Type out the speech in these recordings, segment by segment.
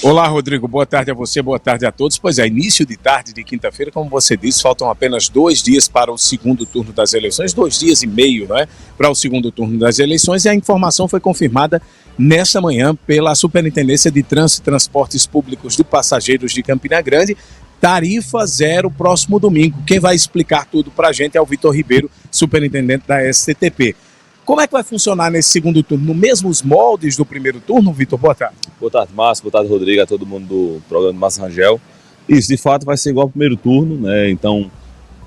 Olá, Rodrigo. Boa tarde a você, boa tarde a todos. Pois é, início de tarde de quinta-feira, como você disse, faltam apenas 2 dias para o segundo turno das eleições, 2 dias e meio, não é? Para o segundo turno das eleições, e a informação foi confirmada nesta manhã pela Superintendência de Trânsito e Transportes Públicos de Passageiros de Campina Grande. Tarifa zero próximo domingo. Quem vai explicar tudo para a gente é o Vitor Ribeiro, superintendente da STTP. Como é que vai funcionar nesse segundo turno? Nos mesmos moldes do primeiro turno, Vitor? Boa tarde. Boa tarde, Márcio. Boa tarde, Rodrigo, a todo mundo do programa do Márcio Rangel. Isso, de fato, vai ser igual ao primeiro turno, né? Então,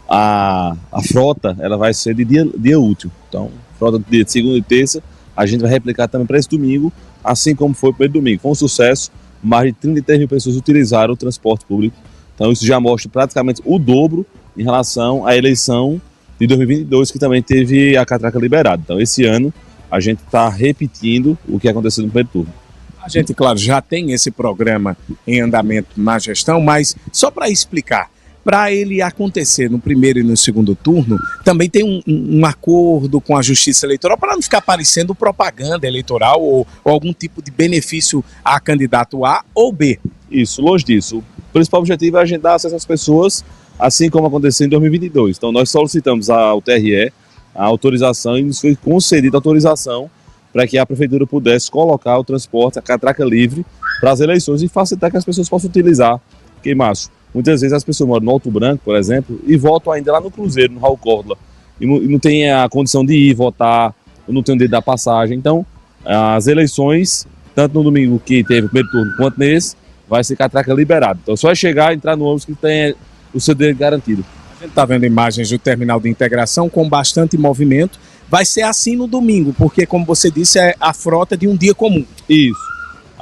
a frota, ela vai ser de dia útil. Então, frota de dia de segunda e terça, a gente vai replicar também para esse domingo, assim como foi o primeiro domingo. Foi um sucesso, mais de 33 mil pessoas utilizaram o transporte público. Então, isso já mostra praticamente o dobro em relação à eleição de 2022, que também teve a catraca liberada. Então, esse ano, a gente está repetindo o que aconteceu no primeiro turno. A gente, claro, já tem esse programa em andamento na gestão, mas só para explicar, para ele acontecer no primeiro e no segundo turno, também tem um acordo com a Justiça Eleitoral para não ficar parecendo propaganda eleitoral ou algum tipo de benefício a candidato A ou B. Isso, longe disso. O principal objetivo é a gente dar acesso às pessoas, assim como aconteceu em 2022. Então, nós solicitamos ao TRE a autorização e nos foi concedida a autorização para que a prefeitura pudesse colocar o transporte, a catraca livre, para as eleições e facilitar que as pessoas possam utilizar. Porque, Márcio, muitas vezes as pessoas moram no Alto Branco, por exemplo, e votam ainda lá no Cruzeiro, no Raul Córdoba, e não tem a condição de ir votar, ou não tem o direito da passagem. Então, as eleições, tanto no domingo que teve o primeiro turno, quanto nesse, vai ser catraca liberada. Então, só é chegar e entrar no ônibus que tem o seu direito garantido. A gente está vendo imagens do terminal de integração com bastante movimento. Vai ser assim no domingo, porque, como você disse, é a frota de um dia comum. Isso.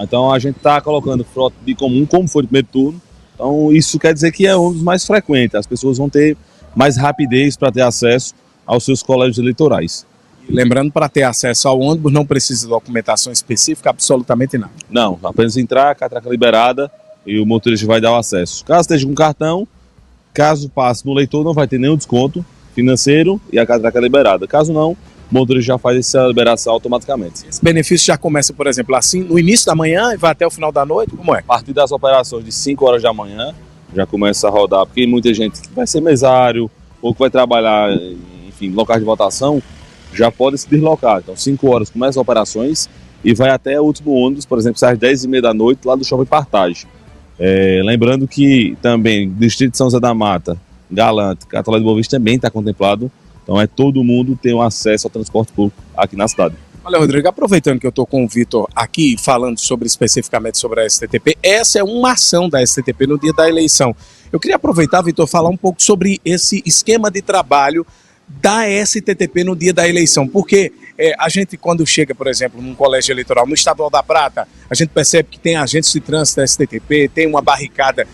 Então, a gente está colocando frota de comum, como foi no primeiro turno. Então, isso quer dizer que é um dos mais frequentes. As pessoas vão ter mais rapidez para ter acesso aos seus colégios eleitorais. E lembrando, para ter acesso ao ônibus, não precisa de documentação específica, absolutamente nada. Não, apenas entrar, catraca liberada e o motorista vai dar o acesso. Caso esteja com cartão, caso passe no leitor, não vai ter nenhum desconto financeiro e a catraca liberada. Caso não, o motorista já faz essa liberação automaticamente. Esse benefício já começa, por exemplo, assim, no início da manhã e vai até o final da noite? Como é? A partir das operações de 5 horas da manhã, já começa a rodar, porque muita gente que vai ser mesário ou que vai trabalhar, enfim, locais de votação, já pode se deslocar. Então, 5 horas começam as operações e vai até o último ônibus, por exemplo, às 10h30 da noite, lá do Shopping Partage. Lembrando que também Distrito de São José da Mata, Galante, Catolé de Boa Vista também está contemplado. Então todo mundo tem um acesso ao transporte público aqui na cidade. Olha, Rodrigo, aproveitando que eu estou com o Vitor aqui falando especificamente sobre a STTP, essa é uma ação da STTP no dia da eleição. Eu queria aproveitar, Vitor, falar um pouco sobre esse esquema de trabalho da STTP no dia da eleição, porque a gente, quando chega, por exemplo, num colégio eleitoral, no Estadual da Prata, a gente percebe que tem agentes de trânsito da STTP, tem uma barricada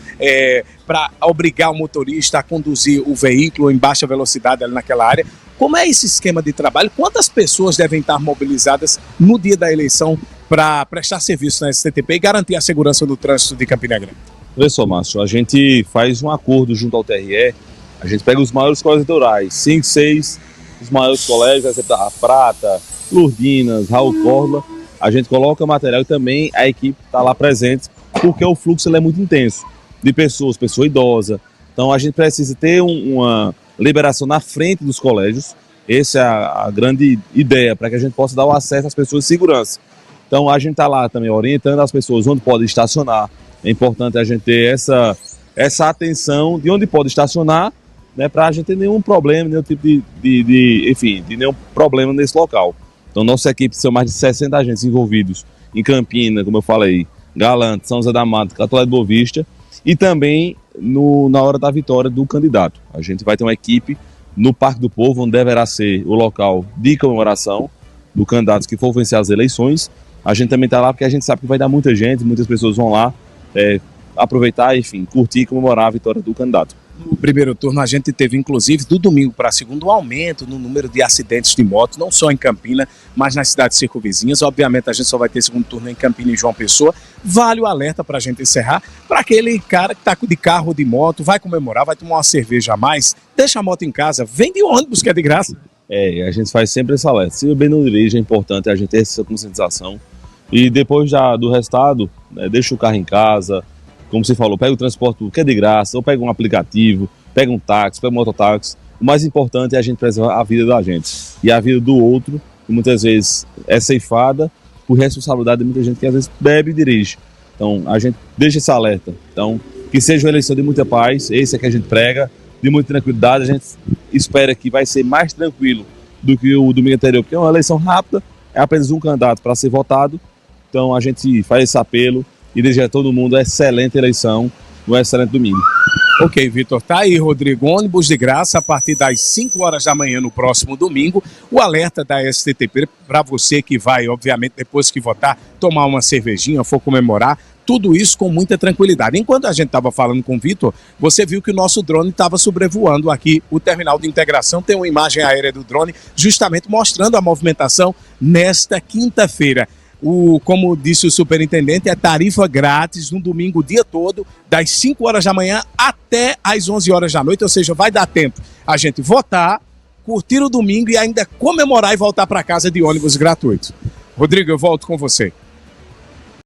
para obrigar o motorista a conduzir o veículo em baixa velocidade ali naquela área. Como é esse esquema de trabalho? Quantas pessoas devem estar mobilizadas no dia da eleição para prestar serviço na STTP e garantir a segurança do trânsito de Campina Grande? Olha só, Márcio, a gente faz um acordo junto ao TRE. A gente pega os maiores colégios eleitorais, 5, 6, os maiores colégios, a Prata, Lourdinas, Raul Córdoba. A gente coloca material e também a equipe está lá presente, porque o fluxo ele é muito intenso, de pessoa idosa. Então a gente precisa ter uma liberação na frente dos colégios. Essa é a grande ideia, para que a gente possa dar o acesso às pessoas de segurança. Então a gente está lá também orientando as pessoas onde podem estacionar. É importante a gente ter essa atenção de onde pode estacionar, né, para a gente ter nenhum problema, nenhum tipo de nenhum problema nesse local. Então, nossa equipe são mais de 60 agentes envolvidos em Campina, como eu falei, Galante, São José da Mata, Catolé de Boa Vista, e também na hora da vitória do candidato. A gente vai ter uma equipe no Parque do Povo, onde deverá ser o local de comemoração do candidato que for vencer as eleições. A gente também está lá porque a gente sabe que vai dar muita gente, muitas pessoas vão lá aproveitar, enfim, curtir e comemorar a vitória do candidato. No primeiro turno a gente teve, inclusive, do domingo para segundo, um aumento no número de acidentes de moto, não só em Campina, mas nas cidades circunvizinhas. Obviamente a gente só vai ter segundo turno em Campina e João Pessoa. Vale o alerta para a gente encerrar, para aquele cara que está de carro ou de moto, vai comemorar, vai tomar uma cerveja a mais, deixa a moto em casa, vem de ônibus que é de graça. A gente faz sempre esse alerta. Se o bem não dirige, é importante a gente ter essa conscientização. E depois do resultado, né, deixa o carro em casa, como você falou, pega o transporte que é de graça, ou pega um aplicativo, pega um táxi, pega um mototáxi. O mais importante é a gente preservar a vida da gente e a vida do outro, que muitas vezes é ceifada por responsabilidade de muita gente que às vezes bebe e dirige. Então a gente deixa esse alerta. Então, que seja uma eleição de muita paz, esse é que a gente prega, de muita tranquilidade. A gente espera que vai ser mais tranquilo do que o domingo anterior, porque é uma eleição rápida, é apenas um candidato para ser votado. Então a gente faz esse apelo e deseja a todo mundo uma excelente eleição, um excelente domingo. Ok, Vitor, tá aí, Rodrigo, ônibus de graça a partir das 5 horas da manhã no próximo domingo. O alerta da STTP para você que vai, obviamente, depois que votar, tomar uma cervejinha, for comemorar, tudo isso com muita tranquilidade. Enquanto a gente estava falando com o Vitor, você viu que o nosso drone estava sobrevoando aqui o terminal de integração. Tem uma imagem aérea do drone justamente mostrando a movimentação nesta quinta-feira. Como disse o superintendente, é tarifa grátis no domingo o dia todo, das 5 horas da manhã até as 11 horas da noite, ou seja, vai dar tempo a gente votar, curtir o domingo e ainda comemorar e voltar para casa de ônibus gratuito. Rodrigo, eu volto com você.